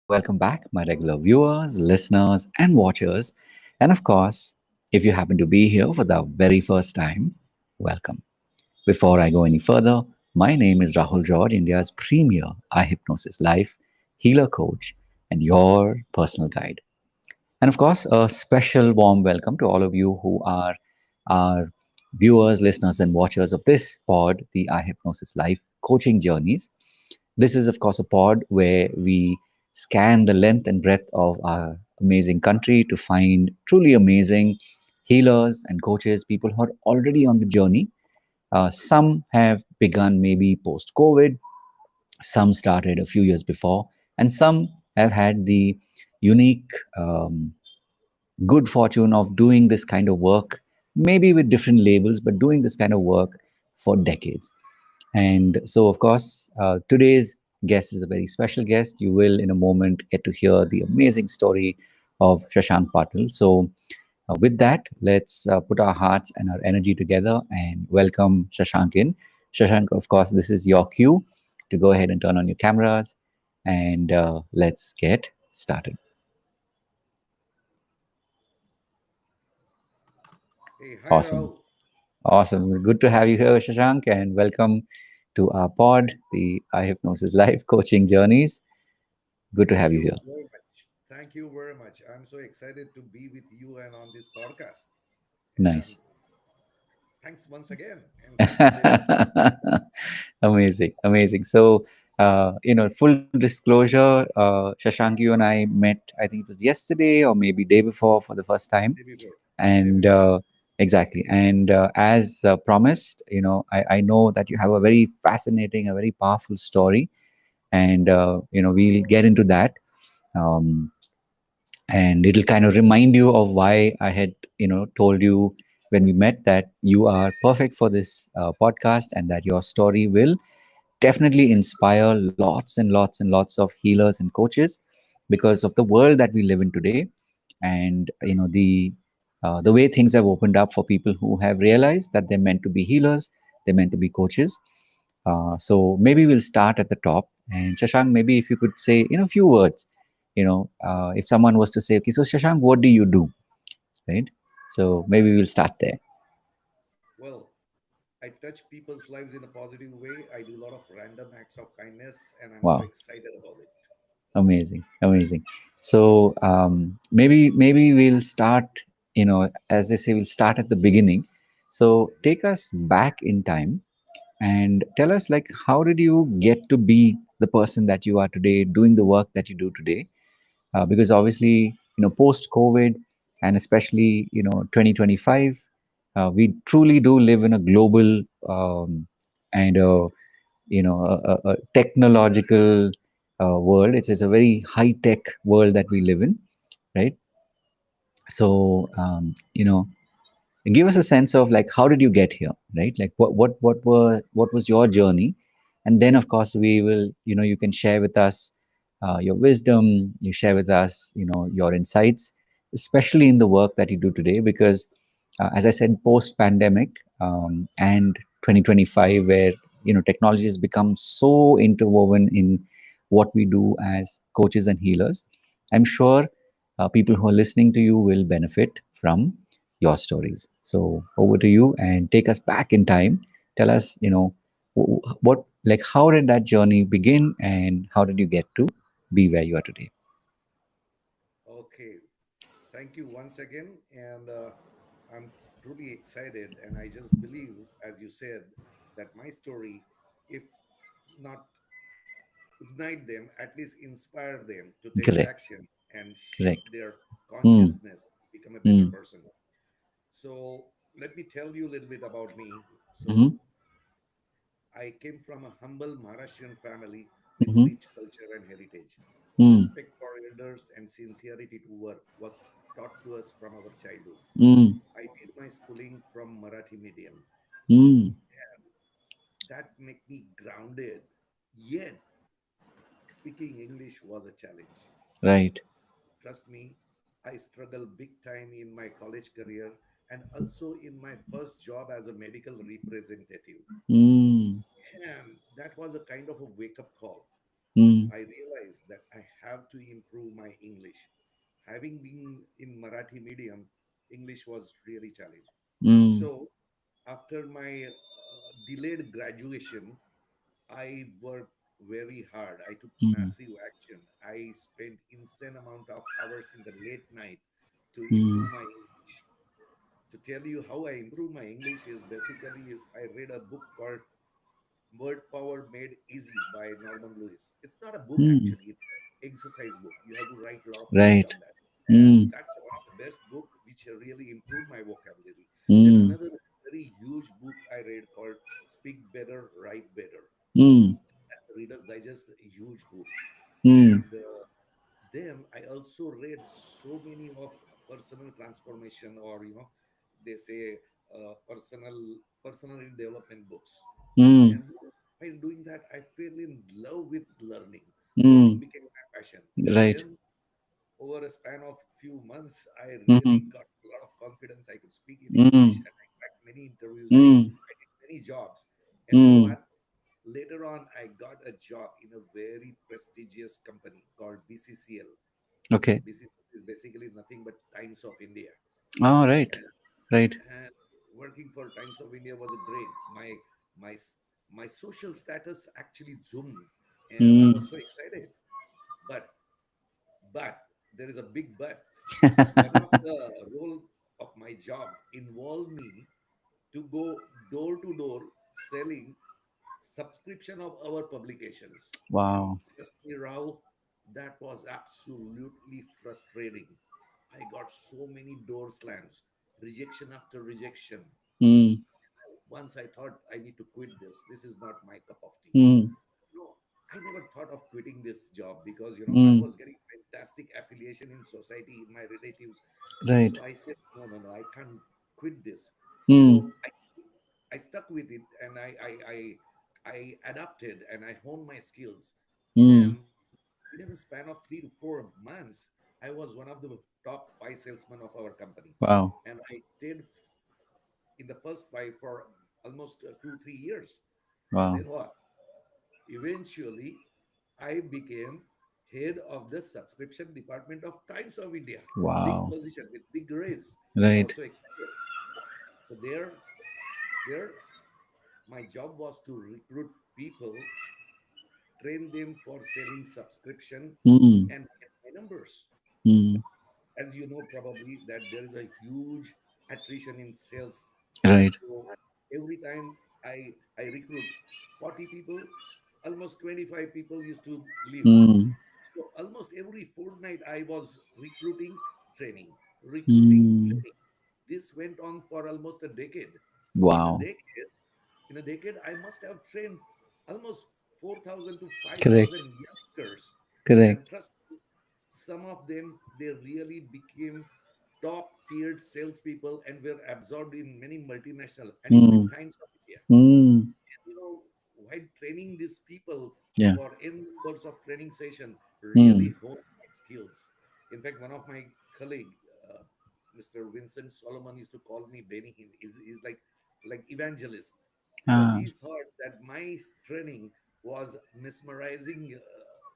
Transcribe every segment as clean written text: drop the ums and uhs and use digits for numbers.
welcome back, my regular viewers, listeners, and watchers. And of course, if you happen to be here for the very first time, welcome. Before I go any further, my name is Rahul George, India's premier iHypnosis life healer coach and your personal guide. And of course, a special warm welcome to all of you who are our viewers, listeners, and watchers of this pod, the iHypnosis Life Coaching Journeys. This is, of course, a pod where we scan the length and breadth of our amazing country to find truly amazing healers and coaches, people who are already on the journey. Some have begun maybe post COVID, some started a few years before, and some have had the unique good fortune of doing this kind of work, maybe with different labels, but doing this kind of work for decades. And so, of course, today's guest is a very special guest. You will, in a moment, get to hear the amazing story of Shashank Patil. So, with that, let's put our hearts and our energy together and welcome Shashank in. Shashank, of course, this is your cue to go ahead and turn on your cameras and let's get started. Hey, hi Awesome. Rahul. Awesome. Good to have you here, Shashank, and welcome to our pod, the iHypnosis Life Coaching Journeys. Good to Thank have you you here. very much. Thank you very much. I'm so excited to be with you and on this podcast. And Nice. thanks once again. And thanks to the audience. Amazing, amazing. So, full disclosure, Shashank, you and I met, I think it was yesterday or maybe day before for the first time. Day before. Day And before. exactly. And as promised, I know that you have a very fascinating, a very powerful story. And, we'll get into that. Um, and it'll kind of remind you of why I had told you when we met that you are perfect for this podcast and that your story will definitely inspire lots and lots and lots of healers and coaches because of the world that we live in today, and the way things have opened up for people who have realized that they're meant to be healers, they're meant to be coaches. So maybe we'll start at the top. And Shashank, maybe if you could say in a few words, if someone was to say, okay, so Shashank, what do you do? Right? So maybe we'll start there. Well, I touch people's lives in a positive way. I do a lot of random acts of kindness, and I'm so Wow, excited about it. amazing, amazing. So maybe we'll start, as they say, we'll start at the beginning. So take us back in time and tell us, like, how did you get to be the person that you are today, doing the work that you do today? Because obviously, post COVID and especially 2025, we truly do live in a global and a technological world. It's a very high tech world that we live in, right? So give us a sense of, like, how did you get here, right? Like what was your journey? And then of course we will, you can share with us your wisdom, you share with us, your insights, especially in the work that you do today, because as I said, post pandemic and 2025, where technology has become so interwoven in what we do as coaches and healers, I'm sure people who are listening to you will benefit from your stories. So over to you and take us back in time. Tell us, what, like, how did that journey begin and how did you get to be where you are today? Okay. Thank you once again. And I'm truly excited. And I just believe, as you said, that my story, if not ignite them, at least inspire them to take Correct, action and shift correct. their Mm, consciousness to become a better mm, person. So, let me tell you a little bit about me. mm-hmm, So, I came from a humble Maharashtrian family with mm-hmm, rich culture and heritage. mm, Respect for elders and sincerity to work was taught to us from our childhood. mm, I did my schooling from Marathi medium. mm, That made me grounded. Yet, speaking English was a challenge. right. Trust me, I struggled big time in my college career and also in my first job as a medical representative. Mm, And that was a kind of a wake up call. mm, I realized that I have to having been in Marathi medium, English was really challenging. mm, So after my delayed graduation, I worked very hard. I took mm, massive action. I spent insane amount of hours in the late night to mm, improve my English. To tell you how I improved my English is basically I read a book called Word Power Made Easy by Norman Lewis. It's not a book mm. actually, it's an exercise book. You have to write a lot of things Right. on that. And Mm, that's one of the best book which really improved my vocabulary. Then mm, another very huge book I read called Speak Better, Write Better. mm, That's the Reader's Digest, a huge book. mm, And then I also read so many of personal transformation, or they say personal development books. mm, And while doing that, I fell in love with learning. Learning mm. became my passion. And Right. then over a span of few months, I really Mm, got a lot of confidence. I could speak in English, mm, and I cracked many interviews. mm, I did many jobs. And you know mm. what? Later on, I got a job in a very prestigious company called BCCL. Okay. BCCL is basically nothing but Times of India. All right. And, Right. and working for Times of India was a dream. My my social status actually zoomed, and I Mm. was so excited. But but there is a big but. One of the role of my job involved me to go door to door selling subscription of our publications. And Wow. trust me, Rahul, that was absolutely frustrating. I got so many door slams, rejection after rejection. Mm, Once I thought I need to quit this. This is not my cup of tea. mm, No, I never thought of quitting this job because I mm. was getting fantastic affiliation in society, in my relatives. Right. So I said, no, no, no, I can't quit this. Mm, So I stuck with it, and I adapted and I honed my skills. mm. And within a span of 3 to 4 months, I was one of the top five salesmen of our company. Wow. And I stayed in the first five for almost 2 3 years. And Wow. then what? Eventually, I became head of the subscription department of Times of India. Big Wow. position with big raise. I Right. was so excited. So there, my job was to recruit people, train them for selling subscription, Mm, and get my numbers. mm. As you know, probably that there is a huge attrition in sales. Right. So every time I recruit 40 people, almost 25 people used to leave. Mm, So almost every fortnight I was recruiting, training, recruiting, mm. training. This went on for almost a decade. So Wow. in a decade, I must have trained almost 4,000 to Correct. 5,000 youngsters. And Correct. trust me, some of them, they really became top tiered salespeople and were absorbed in many multinational and even in Mm, Times of India. mm. You know, while training these people Yeah. for n numbers of training session, Mm. really honed my skills. In fact, one of my colleague, Mr. Vincent Solomon, used to call me Benny. He's like evangelist, because Ah. he thought that my training was mesmerizing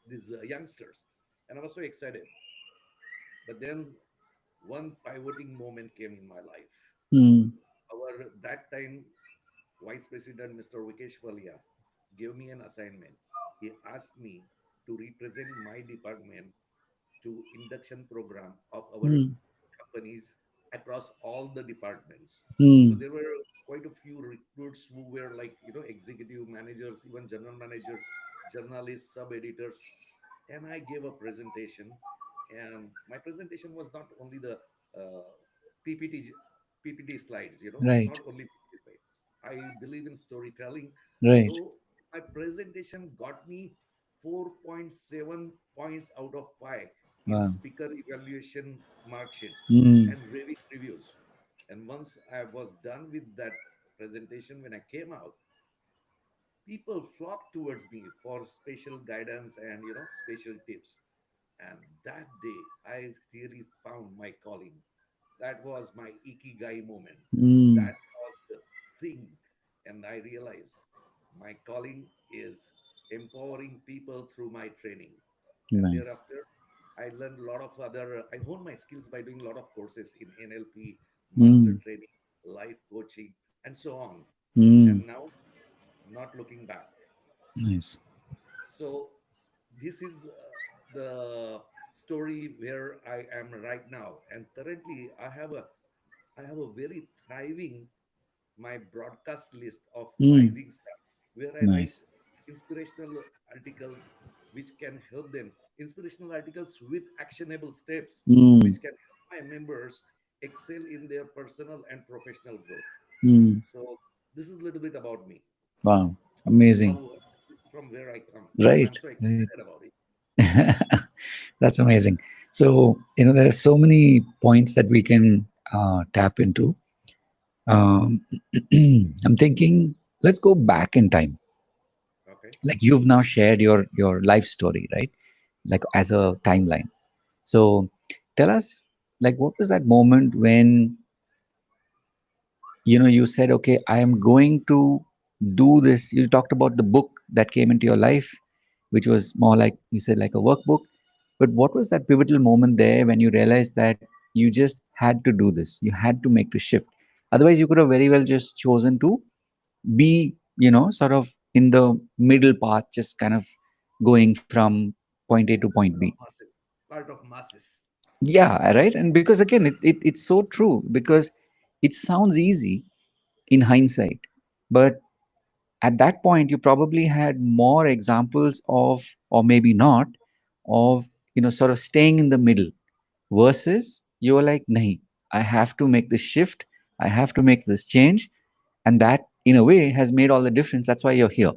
these youngsters, and I was so excited. But then one pivoting moment came in my life. Mm, Our that time Vice President Mr. Vikesh Valia gave me an assignment. He asked me to represent my department to induction program of our mm, companies across all the departments. So mm. there were quite a few recruits who were like, executive managers, even general managers, journalists, sub editors, and I gave a presentation. And my presentation was not only the uh, PPT PPT slides, Right. not only PPT slides. I believe in storytelling, Right. so my presentation got me 4.7 points out of 5 in Wow. speaker evaluation mark sheet Mm, and reviews. And once I was done with that presentation, when I came out, people flocked towards me for special guidance and special tips. And that day I really found my calling. That was my ikigai moment. mm. That was the thing. And I realized my calling is empowering people through my training. And Nice. thereafter I I learned a lot of other. I honed my skills by doing a lot of courses in NLP, master Mm, training, life coaching, and so on. mm, And now, not looking back. nice. So this is the story where I am right now. And currently, I have a very thriving my broadcast list of Mm, rising stars where I write nice. inspirational articles which can help them, inspirational articles with actionable steps Mm, which can help my members excel in their personal and professional growth. mm, So this is a little bit about me. wow. This is Amazing. how this is from where I come, and I'm Right. so Right. excited about it. That's amazing. So, there are so many points that we can tap into. Um, I'm thinking, let's go back in time. Okay. Like you've now shared your life story, right? Like as a timeline. So, tell us, like, what was that moment when you said, okay, I am going to do this. You talked about the book that came into your life, which was more like you said, like a workbook. But what was that pivotal moment there when you realized that you just had to do this? You had to make the shift. Otherwise, you could have very well just chosen to be, sort of in the middle path, just kind of going from point A to point B. Masses, part of masses. Yeah, right. And because again, it's so true because it sounds easy in hindsight, but at that point you probably had more examples of, or maybe not, of sort of staying in the middle versus you were like, nahi, I have to make this shift, I have to make this change. And that in a way has made all the difference. That's why you're here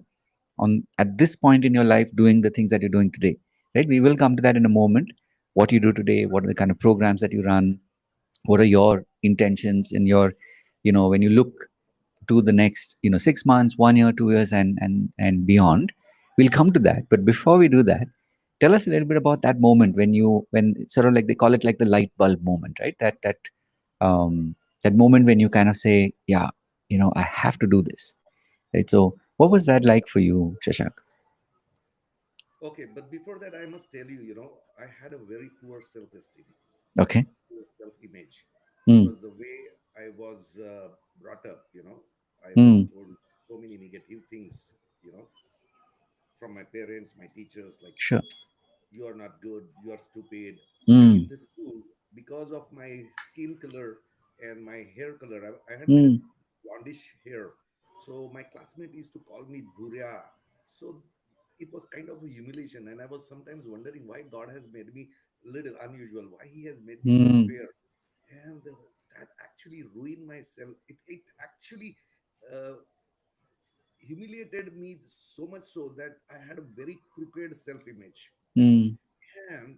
on at this point in your life doing the things that you're doing today, right? We will come to that in a moment. What you do today, what are the kind of programs that you run, what are your intentions in your, when you look to the next 6 months, 1 year, 2 years, and beyond. We'll come to that, but before we do that, tell us a little bit about that moment when it's sort of like they call it like the light bulb moment, right? That moment when you kind of say, yeah, I have to do this, right? So what was that like for you, Shashank? Okay, but before that, I must tell you, I had a very poor self-esteem, Okay. poor self-image, Mm, because the way I was brought up, I was mm, told so many negative things, you know, from my parents, my teachers, like sure. you are not good, you are stupid. And in Mm, the school, because of my skin color and my hair color, I had little mm, blondish hair. So my classmate used to call me Burya. So it was kind of a humiliation. And I was sometimes wondering why God has made me little unusual, why He has made me so mm, fair. And that actually ruined myself. It actually uh, humiliated me so much so that I had a very crooked self image. mm, And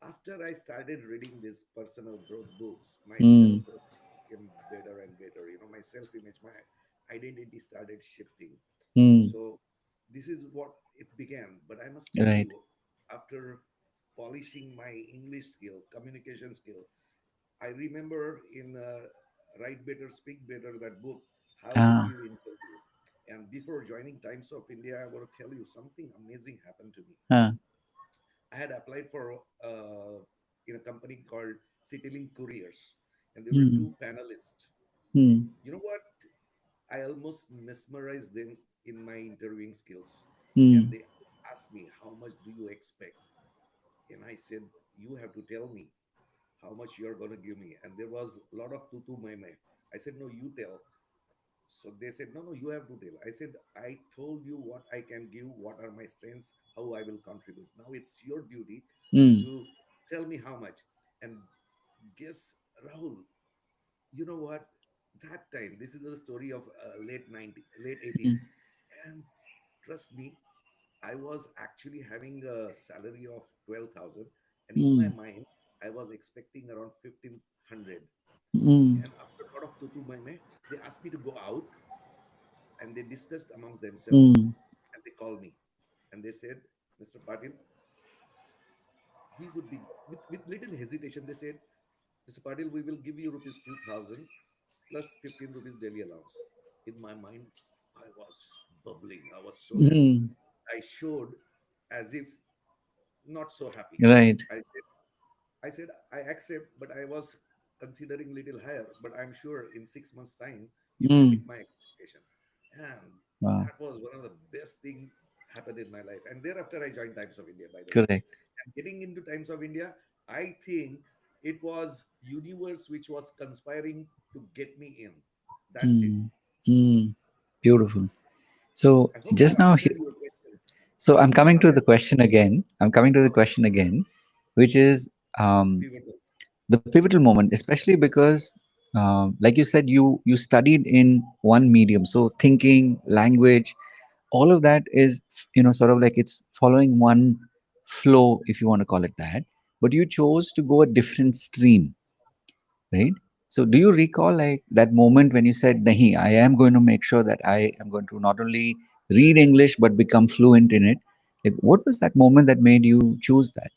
after I started reading these personal growth books, my self mm, became better and better. My self image, my identity started shifting. mm, So this is what it began. But I must tell right. you, after polishing my English skill, communication skill, I remember in Write Better, Speak Better, that book, how to Ah, give interview. And before joining Times of India, I want to tell you something amazing happened to me. ah, I had applied for in a company called Citylink Couriers, and there were mm, two panelists. mm, You know what? I almost mesmerized them in my interviewing skills, and mm, they asked me, "How much do you expect?" And I said, "You have to tell me how much you're going to give me." And there was a lot of tutu mai mai. I said, "No, you tell." So they said, "No, no, you have to tell." I said, "I told you what I can give, what are my strengths, how I will contribute. Now it's your duty mm, to tell me how much." And guess, Rahul, you know what? That time, this is a story of late 90s, late mm, 80s. And trust me, I was actually having a salary of 12,000. And in my mm, mind, I was expecting around 1,500. mm, And after a lot of tutu mai mein, they asked me to go out and they discussed among themselves mm, and they called me and they said, "Mr. Patil, we would be with little hesitation. They said, "Mr. Patil, we will give you rupees 2,000 plus 15 rupees daily allowance." In my mind, I was bubbling. I was so happy. mm, I showed as if not so happy. Right. I said, I accept, but I was considering little higher. But I'm sure in 6 months' time you will Mm. meet my expectation. And Wow. that was one of the best thing happened in my life. And thereafter I joined Times of India, by the way. Correct. And getting into Times of India, I think it was universe which was conspiring to get me in. That's it. Mm. Mm. Beautiful. So I hope just I've now, answered your question. so I'm coming to Other the question again. I'm coming to the okay, question again, which is pivotal. the pivotal moment, especially because, like you said, you studied in one medium, so thinking, language, all of that is, sort of like it's following one flow, if you want to call it that. But you chose to go a different stream, right? So do you recall like that moment when you said, "Nahi, I am going to make sure that I am going to not only read English but become fluent in it." Like, what was that moment that made you choose that?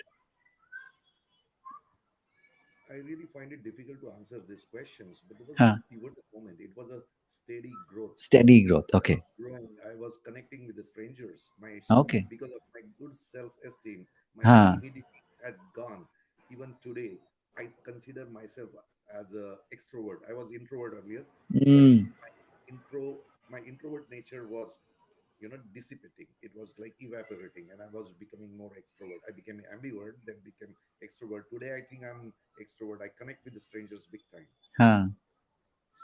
I really find it difficult to answer these questions, but there was Huh. no pivotal moment. It was a steady growth. Steady I growth. was Okay. growing. I was connecting with the strangers. Okay. Because of my good self-esteem, my Huh. timidity had gone. Even today, I consider myself as a extrovert. I was introvert earlier, but Mm. my introvert nature was dissipating. It was like evaporating, and I was becoming more extrovert. I became ambivert, then became extrovert. Today I think I'm extrovert. I connect with the strangers big time. Huh.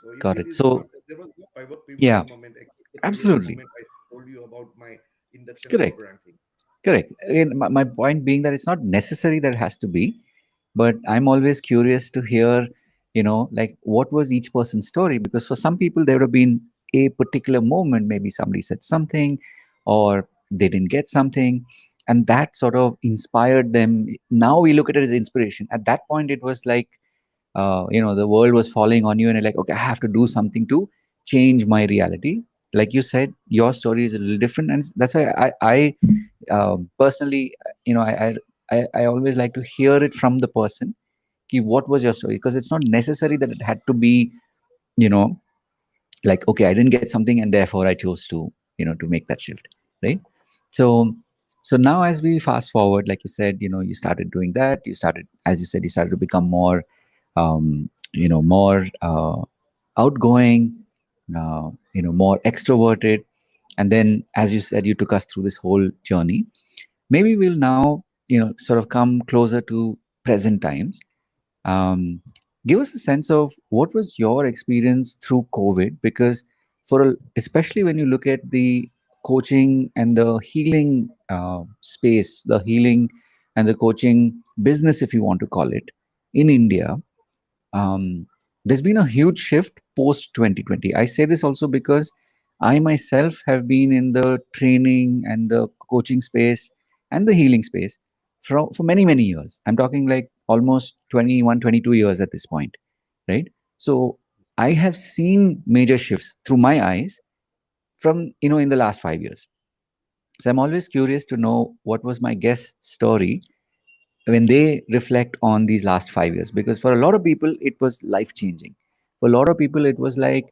So Got it it. is not, So there was no pivotal yeah, moment except the pivotal absolutely moment I told you about my induction correct. programming. Correct. Again, my point being that it's not necessary that it has to be, but I'm always curious to hear, like what was each person's story? Because for some people, there would have been a particular moment, maybe somebody said something or they didn't get something, and that sort of inspired them. Now we look at it as inspiration. At that point, it was like, the world was falling on you, and you're like, okay, I have to do something to change my reality. Like you said, your story is a little different, and that's why personally, I always like to hear it from the person. Ki, what was your story? Because it's not necessary that it had to be, you know, like, okay, I didn't get something and therefore I chose to, to make that shift, right? So, so now as we fast forward, like you said, you started doing that. You started, as you said, you started to become more, more outgoing, more extroverted. And then, as you said, you took us through this whole journey. Maybe we'll now, sort of come closer to present times. um, Give us a sense of what was your experience through COVID, because especially when you look at the coaching and the healing space, the healing and the coaching business, if you want to call it, in India, um, there's been a huge shift post 2020. I say this also because I myself have been in the training and the coaching space and the healing space for many years. I'm talking like almost 21, 22 years at this point, right? So I have seen major shifts through my eyes from, in the last 5 years. So I'm always curious to know what was my guest story when they reflect on these last 5 years, because for a lot of people it was life changing. For a lot of people it was like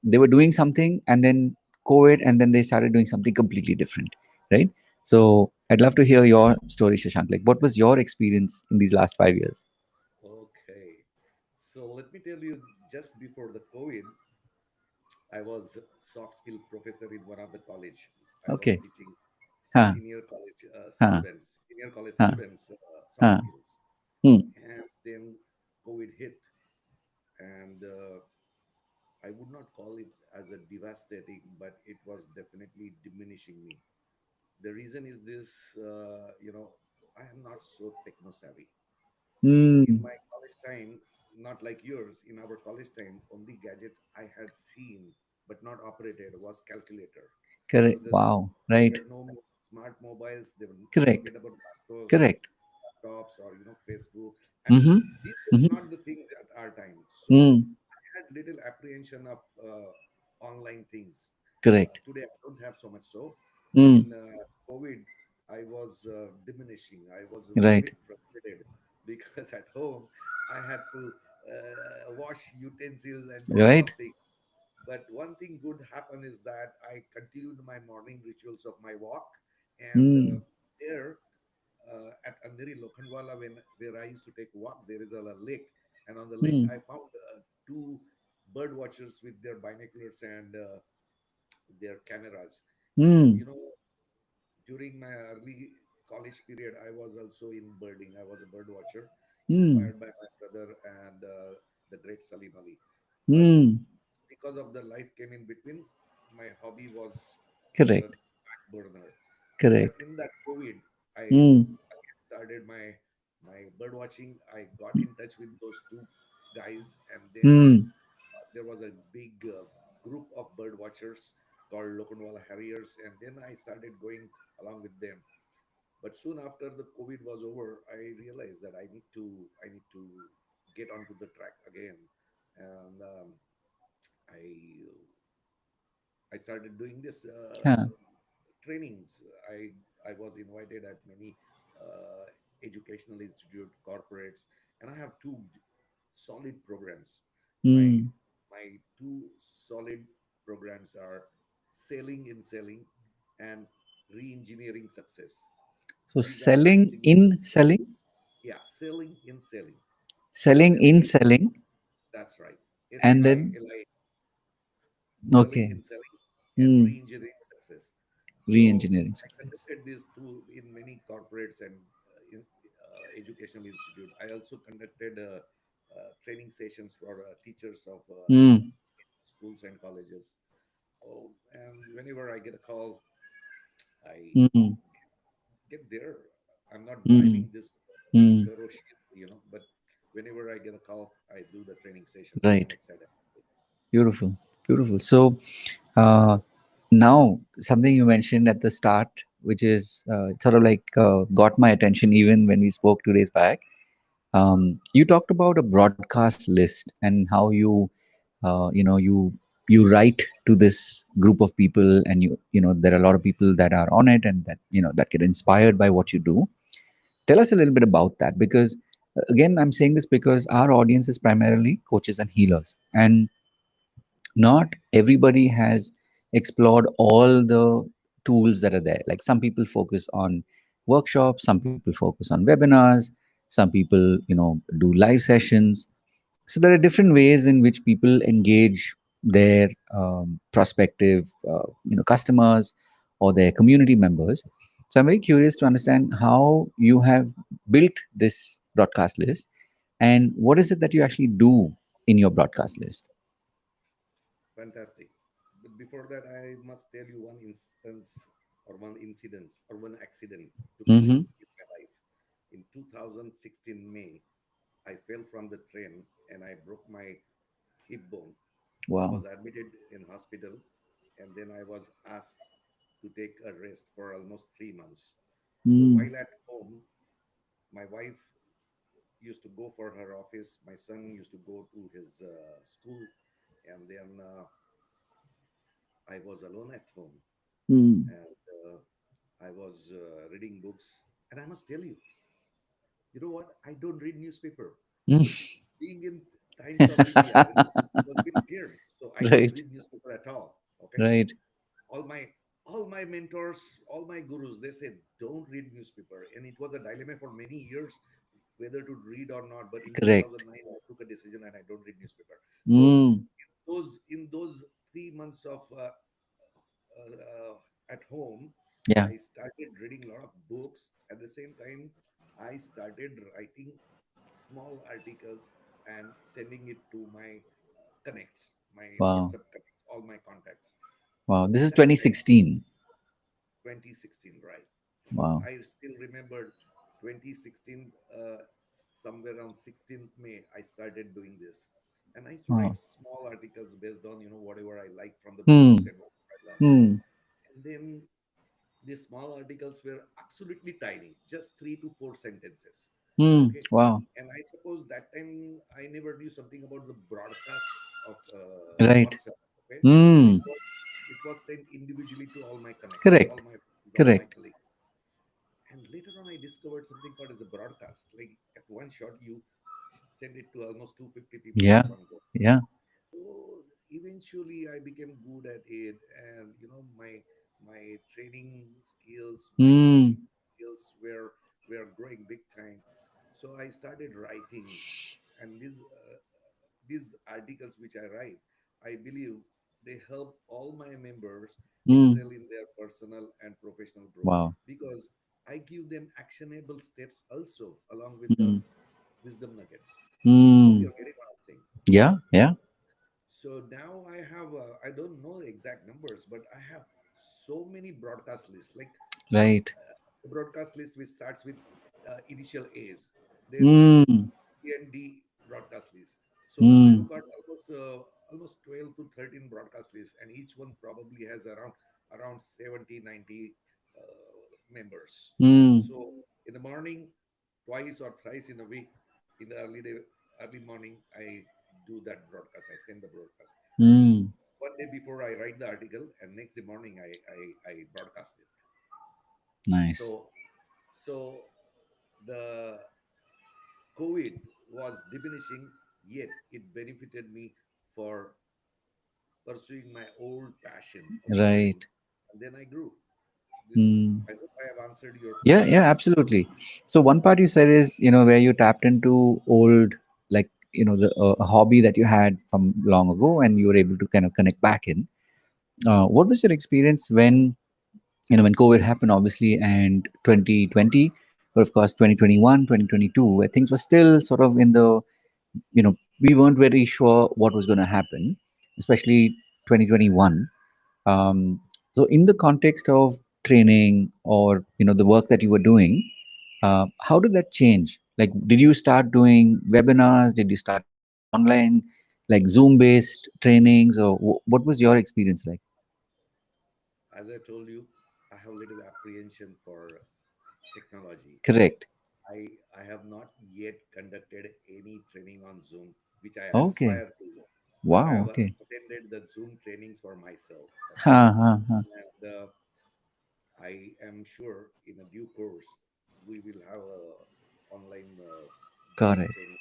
they were doing something and then COVID, and then they started doing something completely different, right? So I'd love to hear your story, Shashank. Like, what was your experience in these last 5 years? Okay. So let me tell you, just before the COVID, I was a soft skill professor in one of the college. I was Okay. teaching Huh. Huh. senior college Huh. students, soft Huh. skills. Hmm. And then COVID hit, and I would not call it as a devastating, but it was definitely diminishing me. The reason is this, I am not so techno savvy. See, in Hmm. my college time, not like yours, in our college time, only gadget I had seen but not operated was calculator. So Correct. Wow. we Right. had no smart mobiles. They were, Correct. forget about Correct. laptops or Facebook, and Mm-hmm. these were Mm-hmm. not the things at our time. So Mm. I had little apprehension of online things. Correct. Today I don't have so much so, but Mm. in COVID, I was diminishing. I was a Right. bit frustrated because at home I had to wash utensils and do a lot Right. of things. But one thing good happened is that I continued my morning rituals of my walk, and Mm. there at Andheri Lokhandwala, when where I used to take walk, there is a lake, and on the lake Mm. I found two bird watchers with their binoculars and their cameras. And Mm. you know, during my early college period, I was also in birding. I was a bird watcher, Mm. inspired by my brother and the great Salim Ali. But Mm. because of the life came in between, my hobby was on the Correct. back burner. But Correct. in that COVID, I Mm. again started my bird watching. I got in touch with those two guys, and then Mm. there was a big group of bird watchers called Lokhandwala Harriers, and then I started going along with them. But soon after the COVID was over, I realized that I need to get onto the track again, and I started doing this Yeah. trainings. I was invited at many educational institute, corporates, and I have two solid programs. My Mm. my two solid programs are Sailing in Selling and Re-engineering Success. So These are selling distinct. in selling, Yeah, Sailing in Selling. selling Selling in in selling, That's right. S A and I then L I Selling okay, in Selling and mm. Re-engineering Success. So Re-engineering I success. conducted this through in many corporates and educational institute. I also conducted training sessions for teachers of Mm. schools and colleges. Oh, and whenever I get a call, I Mm. get there. I'm not Mm. driving this Mm. ferocious, but whenever I get a call, I do the training sessions, and I'm Right. excited. Beautiful. Beautiful. So uh, now something you mentioned at the start, which is sort of like got my attention even when we spoke 2 days back. You talked about a broadcast list and how you write to this group of people, and there are a lot of people that are on it, and that get inspired by what you do. Tell us a little bit about that, because again, I'm saying this because our audience is primarily coaches and healers, and not everybody has explored all the tools that are there. Like, some people focus on workshops, some people focus on webinars, some people do live sessions. So there are different ways in which people engage their prospective customers or their community members. So I'm very curious to understand how you have built this broadcast list, and what is it that you actually do in your broadcast list. Fantastic. But before that, I must tell you one instance or one incident or one accident took Mm-hmm. place in my life. In 2016 May, I fell from the train and I broke my hip bone. I Wow. was admitted in hospital, and then I was asked to take a rest for almost 3 months. So Mm. while at home, my wife used to go for her office. My son used to go to his school, and then I was alone at home, Mm. and I was reading books. And I must tell you, you know what? I don't read newspaper. Being in Times of India, I was a bit scared, so I don't Right. read newspaper at all. Okay, Right. all my all my mentors, all my gurus, they said don't read newspaper, and it was a dilemma for many years whether to read or not. But in Correct. 2009, I took a decision and I don't read newspaper. So Mm. in those 3 months of at home, Yeah. I started reading a lot of books. At the same time, I started writing small articles and sending it to my connects, my Wow. WhatsApp connects, all my contacts. Wow. This is That time, 2016. 2016, right? Wow. I still remember 2016, somewhere around 16th May, I started doing this. And I used to write Wow. small articles based on, whatever I like from the books Hmm. and whatever I love. Hmm. And then these small articles were absolutely tiny, just 3 to 4 sentences. Hmm. Okay. Wow. And I suppose that time I never knew something about the broadcast of Right. WhatsApp. Okay. So Hmm. it was sent individually to all my connects, all Correct. my friends, all my Correct. colleagues. And later on, I discovered something called as a broadcast. Like at one shot, you send it to almost 250 people at Yeah. one go. Yeah. So eventually, I became good at it, and my training skills, my Hmm. coaching skills were were growing big time. So I started writing, and these articles which I write, I believe they help all my members Mm. excel in their personal and professional growth, Wow. because I give them actionable steps also along with the Mm. wisdom nuggets. Hope Mm. you're getting what I'm saying. Yeah, yeah, So now I have, I don't know the exact numbers, but I have so many broadcast lists. Like right. the broadcast list which starts with initial A's, then Mm. D broadcast list. So I Mm. have got almost 12 to 13 broadcast lists, and each one probably has around 70, 90 members. Mm. So in the morning, twice or thrice in a week, in the early morning, I do that broadcast. I send the broadcast. Mm. One day before I write the article, and next day morning I broadcast it. Nice. So so the COVID was diminishing, yet it benefited me for pursuing my old passion of writing, Right. and then I grew. Mm. I hope I have answered your Yeah, yeah, question. absolutely. So one part you said is, where you tapped into old, like, a hobby that you had from long ago, and you were able to kind of connect back in. What was your experience when, when COVID happened, obviously, and 2020, but of course 2021, 2022, where things were still sort of in the, we weren't very sure what was going to happen, especially 2021. Um, so in the context of training, or the work that you were doing, how did that change? Like, did you start doing webinars? Did you start doing online, like Zoom based trainings, or what was your experience like? As I told you, I have little apprehension for technology. Correct. I have not yet conducted any training on Zoom, which I Okay. aspire to. I Wow. have Okay. attended the Zoom trainings for myself. Ha Okay, ha ha. and I am sure in a due course we will have a online Got Zoom it. training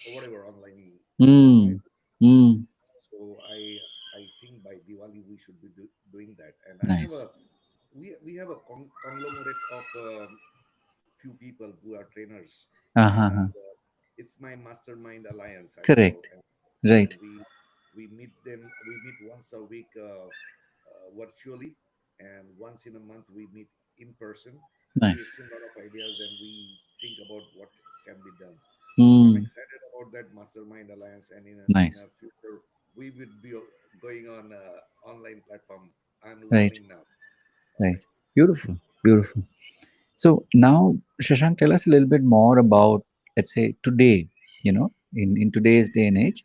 or whatever online platform I Mm. do. Mm. So I think by Diwali we should be doing that. And I have Nice. a we have a conglomerate of few people who are trainers, Ha ha ha. and it's my mastermind alliance I call, Correct. and Right. we meet once a week virtually, and once in a month we meet in person, and we Nice. exchange a lot of ideas and we think about what can be done. So I'm Mm. excited about that mastermind alliance, and in a Nice. future we would be going on online platform. I'm Right. learning now. Right. Okay. Beautiful. Beautiful. So now, Shashank, tell us a little bit more about, let's say, today, in today's day and age.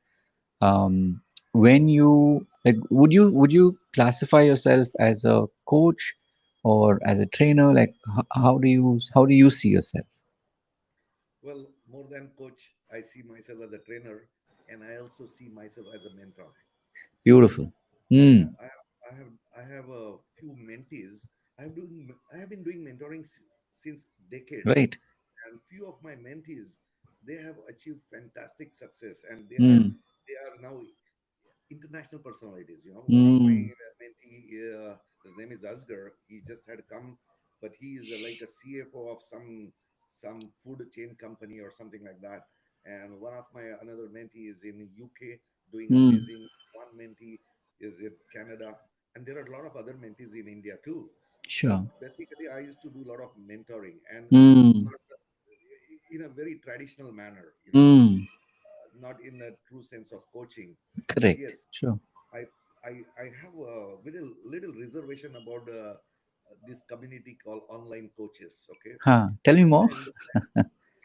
When you, like, would you classify yourself as a coach or as a trainer? Like, how do you see yourself? Well, more than coach, I see myself as a trainer, and I also see myself as a mentor. Okay, Beautiful. I Mm. I I have I have a few mentees. I have been doing mentoring since decades, Right. and few of my mentees, they have achieved fantastic success, and Mm. they are now international personalities. You know, one of my Mm. mentee, his name is Asgar. He just had come, but he is like a CFO of some food chain company or something like that. And one of my another mentee is in UK doing Mm. amazing. One mentee is in Canada, and there are a lot of other mentees in India too. But Sure. basically, I used to do a lot of mentoring, and Mm. not in a very traditional manner. You know, Mm. not in a true sense of coaching. But Correct. yes, Sure. I I have a very little reservation about this community called online coaches. Okay, Huh. Tell me as more.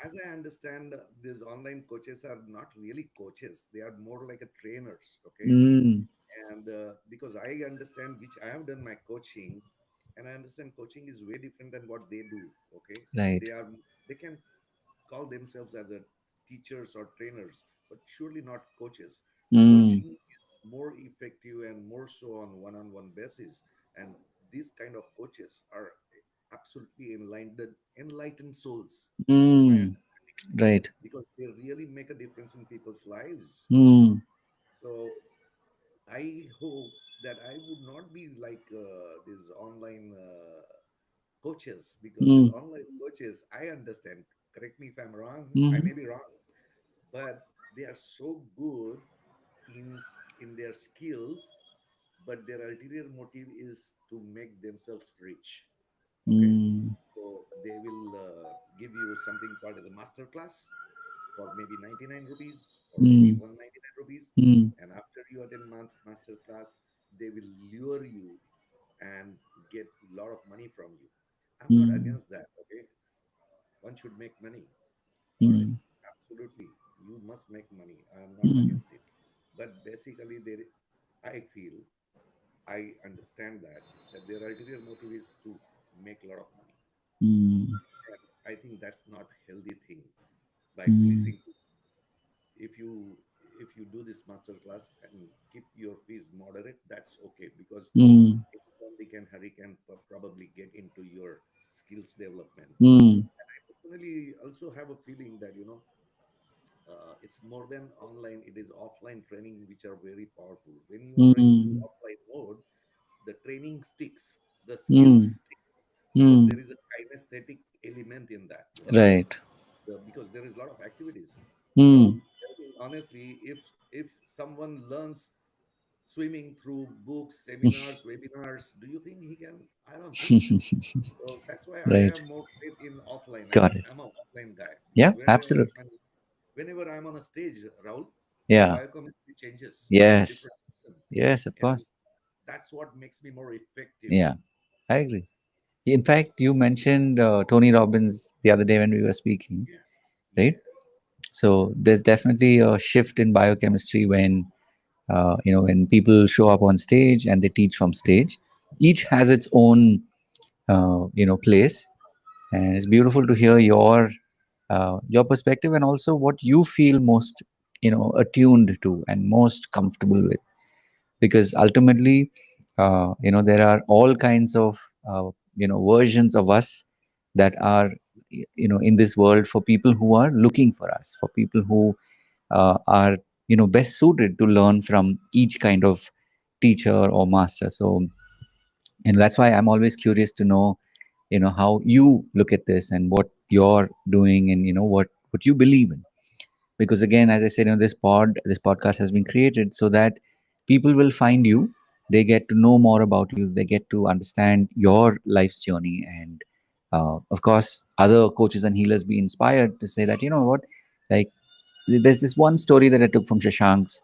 I understand, these online coaches are not really coaches; they are more like a trainers. Okay, Mm. and because I understand, which I have done my coaching, and I understand coaching is way different than what they do. Okay, Right. they are they can call themselves as a teachers or trainers, but surely not coaches. Mm. Coaching is more effective and more so on one-on-one basis, and these kind of coaches are absolutely enlightened souls, in my Mm. understanding, Right. because they really make a difference in people's lives. Mm. So I hope that I would not be like this online coaches, because these mm, online coaches, I understand, correct me if I'm wrong, I mm, may be wrong, but they are so good in their skills, but their ulterior motive is to make themselves rich. Okay, mm, so they will give you something called as a master class for maybe 99 rupees or maybe mm, 199 rupees, mm, and after you attend master class, they will lure you and get a lot of money from you. I'm not mm, against that. Okay, one should make money. All right, mm, absolutely, you must make money. I'm not mm, against it, but basically, there, I feel, I understand that their ulterior motive is to make a lot of money. mm, And I think that's not healthy thing by mm, fleecing. If you do this master class and keep your fees moderate, that's okay, because mm, anybody can hurry can probably get into your skills development. mm, And I personally also have a feeling that it's more than online, it is offline training which are very powerful. When you are into mm, offline mode, the training sticks, the skills mm, stick, because mm. there is a kinesthetic element in that, Right. because there is a lot of activities. Mm. Tell me honestly, if someone learns swimming through books, seminars, webinars, do you think he can? I don't think so. So that's why I Right. have more faith in offline. Got it. I'm an offline guy, Yeah, because absolutely. whenever I'm on a stage, Rahul, my Yeah. biochemistry changes. I'm a Yes. different person, Yes, of and course. that's what makes me more effective. Yeah, I agree. In fact, you mentioned Tony Robbins the other day when we were speaking, Yeah, right? yeah, So there's definitely a shift in biochemistry when when people show up on stage and they teach from stage. Each has its own place, and it's beautiful to hear your perspective and also what you feel most attuned to and most comfortable with, because ultimately there are all kinds of versions of us that are in this world, for people who are looking for us, for people who are best suited to learn from each kind of teacher or master. So that's why I'm always curious to know how you look at this and what you're doing, and what you believe in. Because again, as I said, this podcast has been created so that people will find you, they get to know more about you, they get to understand your life's journey, and of course other coaches and healers be inspired to say that, like, there's this one story that I took from Shashank's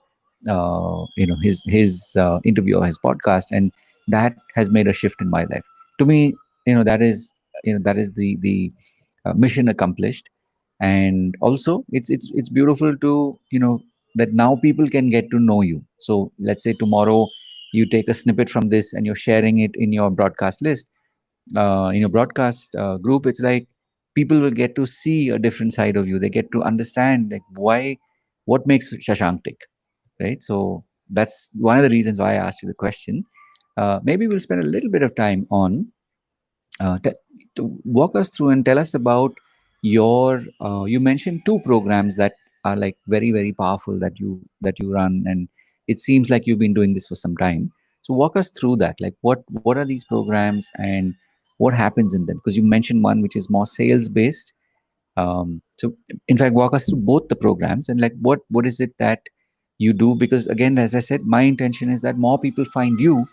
his interview or his podcast, and that has made a shift in my life. To me, that is the mission accomplished. And also it's beautiful to that now people can get to know you. So let's say tomorrow you take a snippet from this and you're sharing it in your broadcast list, in your broadcast group. It's like people will get to see a different side of you, they get to understand like what makes Shashank tick, right? So that's one of the reasons why I asked you the question. Maybe we'll spend a little bit of time on to walk us through and tell us about your you mentioned two programs that are like very very powerful that you run, and it seems like you've been doing this for some time. So walk us through that, like what are these programs and what happens in them, because you mentioned one which is more sales based. So in fact, walk us through both the programs and like what is it that you do, because again, as I said, my intention is that more people find you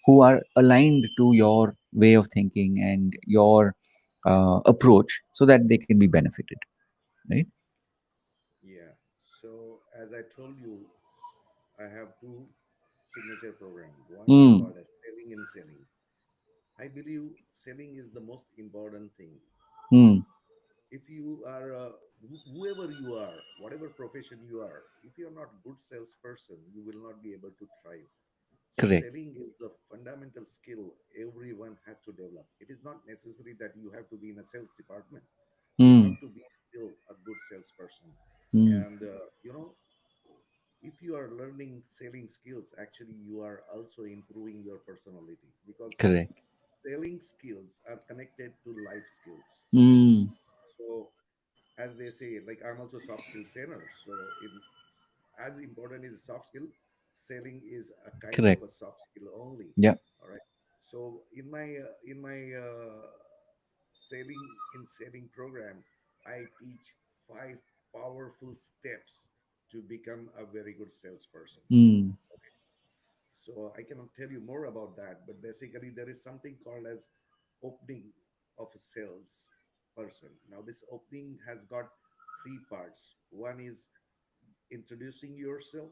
who are aligned to your way of thinking and your approach, so that they can be benefited, right? yeah. So as I told you, I have two signature programs. One is Mm, called as selling and selling. I believe selling is the most important thing. mm, If you are whoever you are, whatever profession you are, if you are not good salesperson, you will not be able to thrive. So correct. selling is a fundamental skill everyone has to develop. It is not necessary that you have to be in a sales department. You Mm, have to be still a good salesperson. mm, And if you are learning selling skills, actually you are also improving your personality, because correct. selling skills are connected to life skills. Mm, So as they say, like I'm also soft skill trainer. So as important is soft skill, selling is a kind of correct. a soft skill only. Yeah. All right. So in my selling program, I teach five powerful steps to become a very good salesperson. Mm. So I cannot tell you more about that, but basically there is something called as opening of a sales person. Now this opening has got three parts. One is introducing yourself.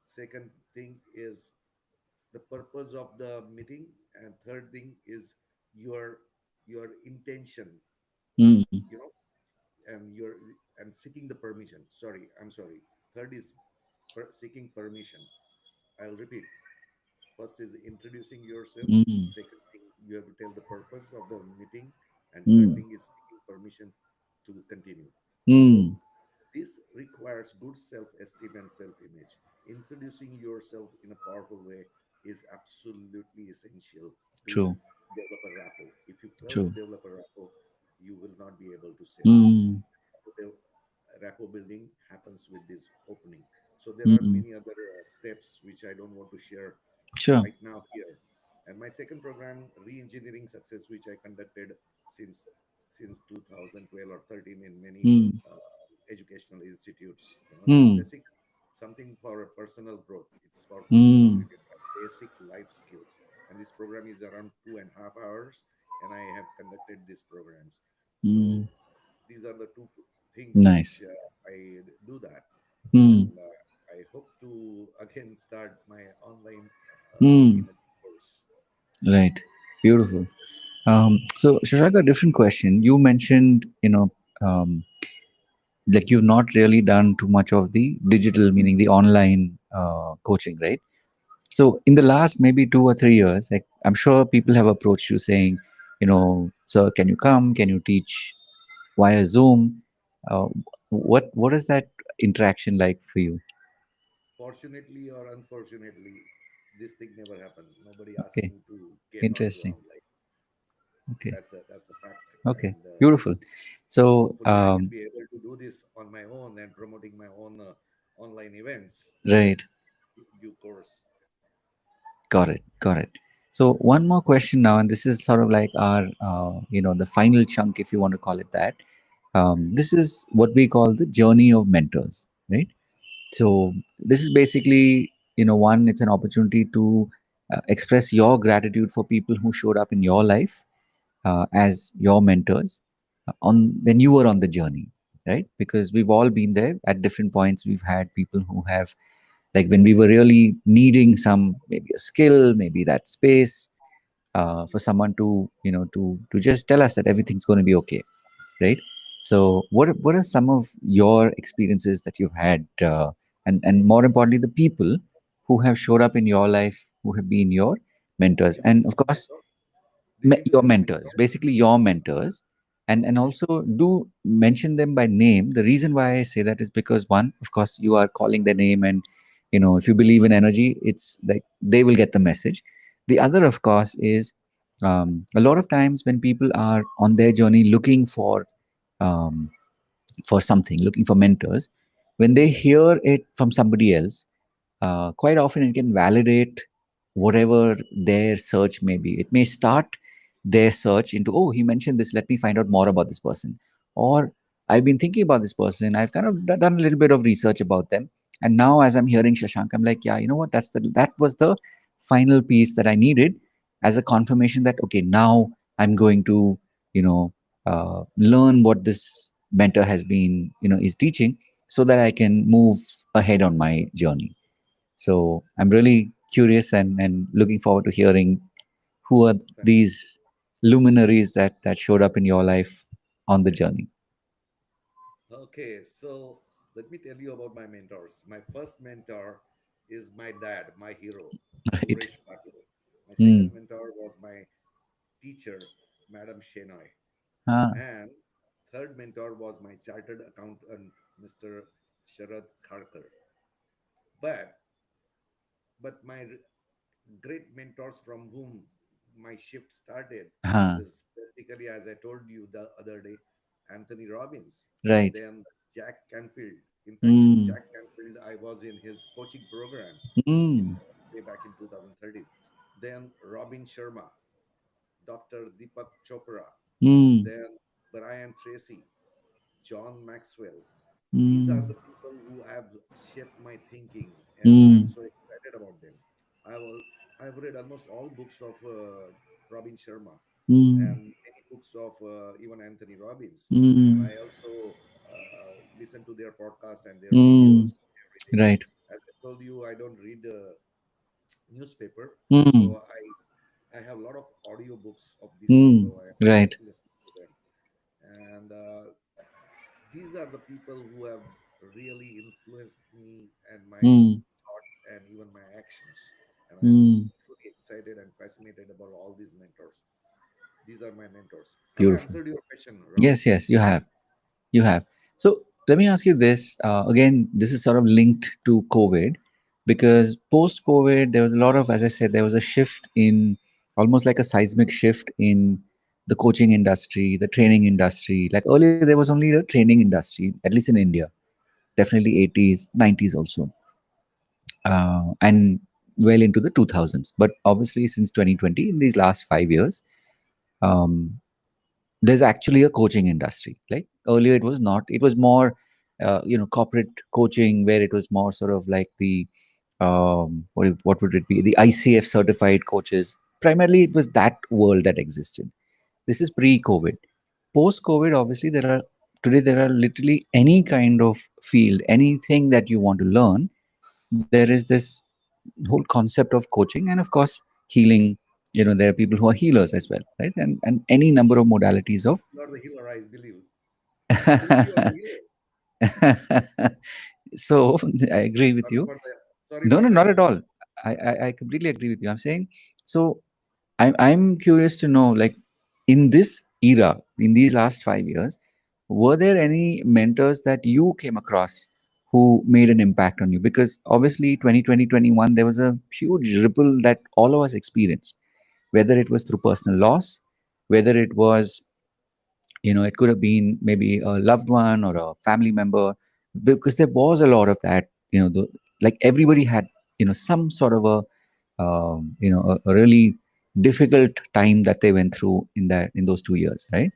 Second thing is the purpose of the meeting, and third thing is your your intention, Mm. you know, and your and seeking the permission. Sorry, I'm sorry. Third is seeking permission. I'll repeat. First is introducing yourself. Mm. Second thing, you have to tell the purpose of the meeting. And third Mm. thing is seeking permission to continue. So Mm. this requires good self-esteem and self-image. Introducing yourself in a powerful way is absolutely essential to True. develop a rapport. If you fail to True. develop a rapport, you will not be able to sell. Mm. Rapport building happens with this opening. So there are Mm. many other steps which I don't want to share Sure. right now here. And my second program, Re-Engineering Success, which I conducted since since 2012 or 13 in many Mm. uh, educational institutes. You know, it's Mm. basic something for personal growth. It's for personal Mm. related basic life skills. And this program is around 2.5 hours, and I have conducted these programs. Mm. So these are the two things Nice. which I do that. Mm. And I hope to again start my online Mm. in a course. Right. Beautiful. So, Shashaka, a different question. You mentioned, um, like you've not really done too much of the digital, meaning the online coaching, right? So, in the last maybe 2 or 3 years, like I'm sure people have approached you saying, sir, can you come? Can you teach via Zoom? Uh, what is that interaction like for you? Fortunately or unfortunately, this thing never happened. Nobody asked Okay, me to get onto interesting. online. Okay, That's a fact. okay, And beautiful. So, hopefully I can be able to do this on my own and promoting my own online events right, in due course. got it, got it. So, one more question now, and this is sort of like our, the final chunk, if you want to call it that. Okay. This is what we call the journey of mentors, right? So, this is basically, one, it's an opportunity to express your gratitude for people who showed up in your life as your mentors on when you were on the journey, right? Because we've all been there at different points. We've had people who have, like, when we were really needing some, maybe a skill, maybe that space, for Yeah. someone to, to just tell us that everything's going to be okay, right? So what are some of your experiences that you've had, and more importantly, the people who have showed up in your life, who have been your mentors, You mean and to of say course, mentor? Do you mean to your say the mentors, mentor? basically your mentors, and Okay. also do mention them by name. The reason why I say that is because, one, of course, you are calling their name, and if you believe in energy, it's like they will get the message. The other, of course, is a lot of times when people are on their journey looking um, for something, looking for mentors, when they hear it from somebody else, quite often it can validate whatever their search may be. It may start their search into, oh, he mentioned this, let me find out more about this person. Or I've been thinking about this person, I've kind of done a little bit of research about them. And now as I'm hearing Shashank, I'm like, yeah, you know what? That was the final piece that I needed as a confirmation that, okay, now I'm going to, learn what this mentor has been, is teaching, so that I can move ahead on my journey. So I'm really curious, and looking forward to hearing who are these luminaries that showed up in your life on the journey. Okay, so let me tell you about my mentors. My first mentor is my dad, my hero, Right. Suresh Patil. My Mm. second mentor was my teacher, Madam Shenoy. Ah, And third mentor was my chartered accountant, Mr. Sharad Kharkar. But my great mentors from whom my shift started ah, is basically, as I told you the other day, Anthony Robbins, right. then Jack Canfield. In fact, with Mm. Jack Canfield, I was in his coaching program in Mm. way back in 2013. Then Robin Sharma, Dr. Deepak Chopra. Mm, then Brian Tracy, John Maxwell. These are mm, the people who have shaped my thinking, and I'm mm, so excited about them. I've al- I've read almost all books of Robin Sharma mm, and many books of even Anthony Robbins, and mm, I also listen to their podcasts and their mm. videos every day. Right. As I told you, I don't read newspaper, Mm, so I have a lot of audio books of these mm. fellow. I Right. listen to them, and these are the people who have really influenced me and my Mm, thoughts and even my actions. And I'm mm. truly excited and fascinated about all these mentors. These are my mentors. Have I Beautiful. answered your question, Rahul? Yes, yes, you have. You have. So let me ask you this. Again, this is sort of linked to COVID because post COVID, there was a lot of, as I said, there was a shift in almost like a seismic shift in the coaching industry, the training industry. Like earlier, there was only the training industry, at least in India, definitely 80s, 90s also, and well into the 2000s. But obviously, since 2020, in these last 5 years, um, there's actually a coaching industry. Like earlier, it was not. It was more, corporate coaching where it was more sort of like the what would it be? The ICF certified coaches. Primarily, it was that world that existed. This is pre-COVID. Post-COVID, obviously, there are literally any kind of field, anything that you want to learn. There is this whole concept of coaching, and of course, healing. There are people who are healers as well, right? And any number of modalities of You are the healer, I believe. I believe you are the healer. so I agree with Sorry you. for the sorry No, for no, the not at all. I completely agree with you. I'm saying so. I'm curious to know, like, in this era, in these last 5 years, were there any mentors that you came across who made an impact on you? Because obviously, 2020, 21, there was a huge ripple that all of us experienced, whether it was through personal loss, whether it was, it could have been maybe a loved one or a family member, because there was a lot of that. Like everybody had, some sort of a really difficult time that they went through in those 2 years, right?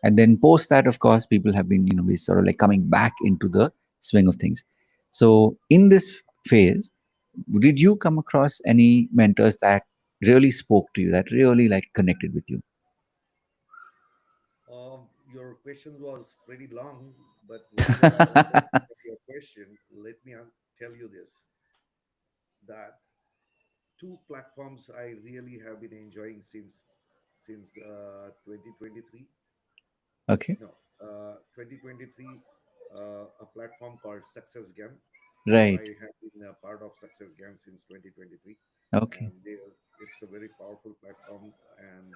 And then post that, of course, people have been, we sort of like coming back into the swing of things. So in this phase, did you come across any mentors that really spoke to you, that really like connected with you? Your question was pretty long, but whatever I understood from your question, let me tell you this: that two platforms I really have been enjoying since 2023. Okay. No, 2023, a platform called Success Gang. Right. I have been a part of Success Gang since 2023, Okay. and it's a very powerful platform. And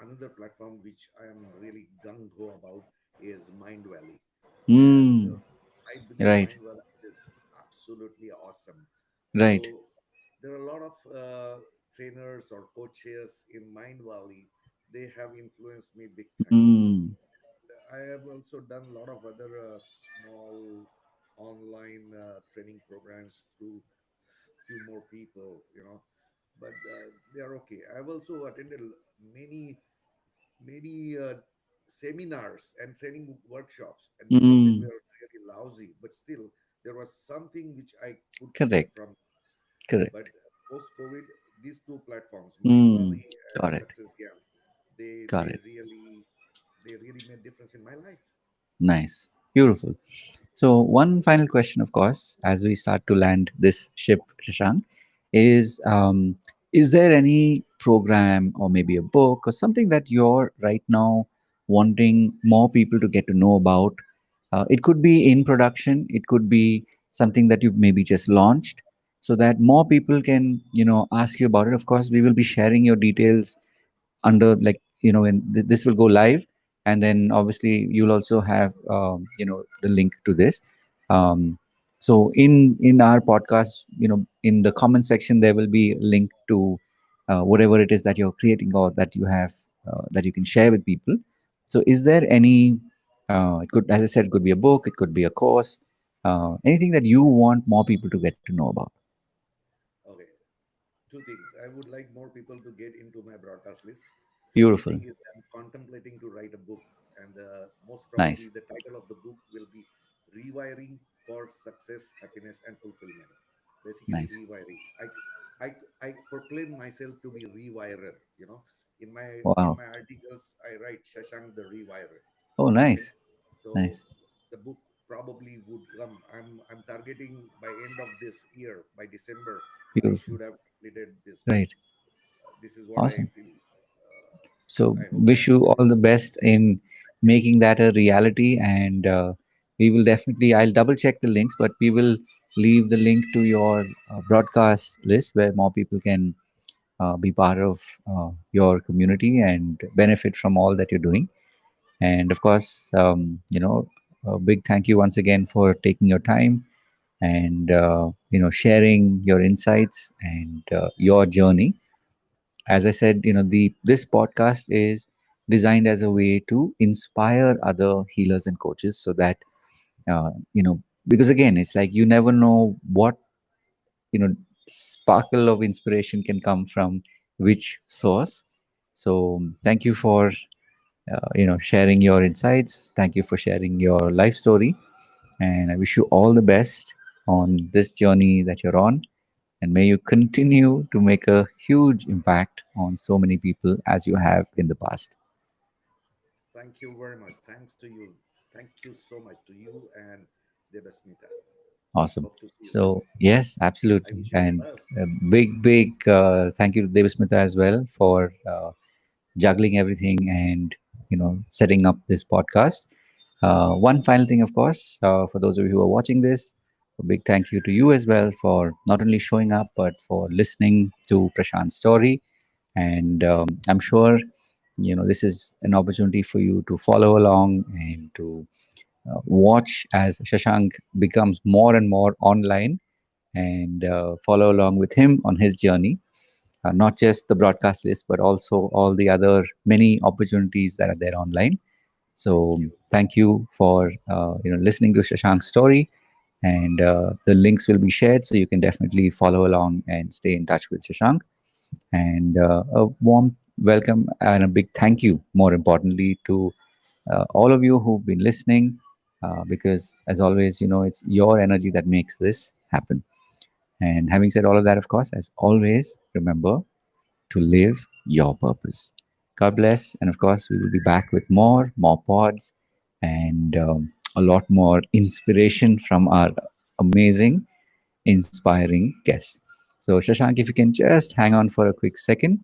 another platform which I am really gung ho about is Mind Valley, and Mm, I believe right. Mind Valley is absolutely awesome. Right. So there are a lot of trainers or coaches in Mind Valley. They have influenced me big time. Mm, I have also done a lot of other small online training programs through few more people, but they are okay. I've also attended many seminars and training workshops, and many of them mm, were really lousy, but still there was something which I could get correct. from. But Correct. post COVID, these two platforms, Mind Mm, Valley and got it. Success Gam, they Got they it. really they really made difference in my life. Nice. Beautiful. So, one final question, of course, as we start to land this ship, Shashank, is there any program or maybe a book or something that you're right now wanting more people to get to know about? It could be in production, it could be something that you've maybe just launched, so that more people can, ask you about it. Of course, we will be sharing your details under, like, when this will go live, and then obviously you'll also have the link to this. Um, so in our podcast, in the comment section, there will be a link to whatever it is that you're creating or that you have, that you can share with people. So is there any, it could, as I said, it could be a book, it could be a course, anything that you want more people to get to know about? Okay, two things. I would like more people to get into my broadcast list. Second Beautiful. thing is I'm contemplating to write a book, and most probably Nice. the title of the book will be "Rewiring for Success, Happiness, and Fulfillment." Basically, Nice. rewiring. I proclaim myself to be rewirer. You know, in Wow. my articles, I write Shashank the Rewirer. Oh, Okay, nice. so Nice. the book probably would come. I'm targeting by end of this year, by December, I Beautiful. should have completed this book. Right. This is what I Awesome. feel. So I hope wish that you is all the best in making that a reality, and we will definitely. I'll double check the links, but we will leave the link to your broadcast list where more people can be part of your community and benefit from all that you're doing. And of course, a big thank you once again for taking your time and sharing your insights and your journey. As I said, the this podcast is designed as a way to inspire other healers and coaches, so that because again, it's like you never know what you know sparkle of inspiration can come from which source. So thank you for sharing your insights. Thank you for sharing your life story, and I wish you all the best on this journey that you're on. And may you continue to make a huge impact on so many people as you have in the past. Thank you very much. Thanks to you. Thank you so much to you and Debasmita. Awesome. Hope to see you soon. So, yes, I absolutely. wish you And the best. a big thank you to Devasmita as well for juggling everything and, setting up this podcast. One final thing, of course, for those of you who are watching this, a big thank you to you as well for not only showing up, but for listening to Prashant's story. And I'm sure, this is an opportunity for you to follow along and to watch as Shashank becomes more and more online and follow along with him on his journey. Not just the broadcast list, but also all the other many opportunities that are there online. Thank So you. thank you for listening to Shashank's story, and the links will be shared, so you can definitely follow along and stay in touch with Shashank. And a warm welcome and a big thank you, more importantly, to all of you who've been listening, because as always, it's your energy that makes this happen. And having said all of that, of course, as always, remember to live your purpose. God bless. And of course, we will be back with more pods, and a lot more inspiration from our amazing, inspiring guests. So, Shashank, if you can just hang on for a quick second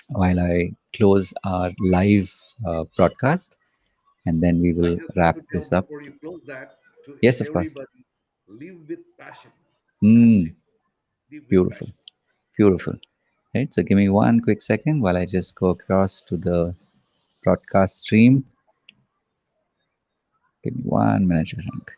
while I close our live broadcast, and then we I will just want wrap to tell this up. before you close that to Yes, of course. everybody, live with passion. That's Mm, it. Live with beautiful, passion. beautiful. Right. So, give me one quick second while I just go across to the broadcast stream. Give me 1 minute, Shashank.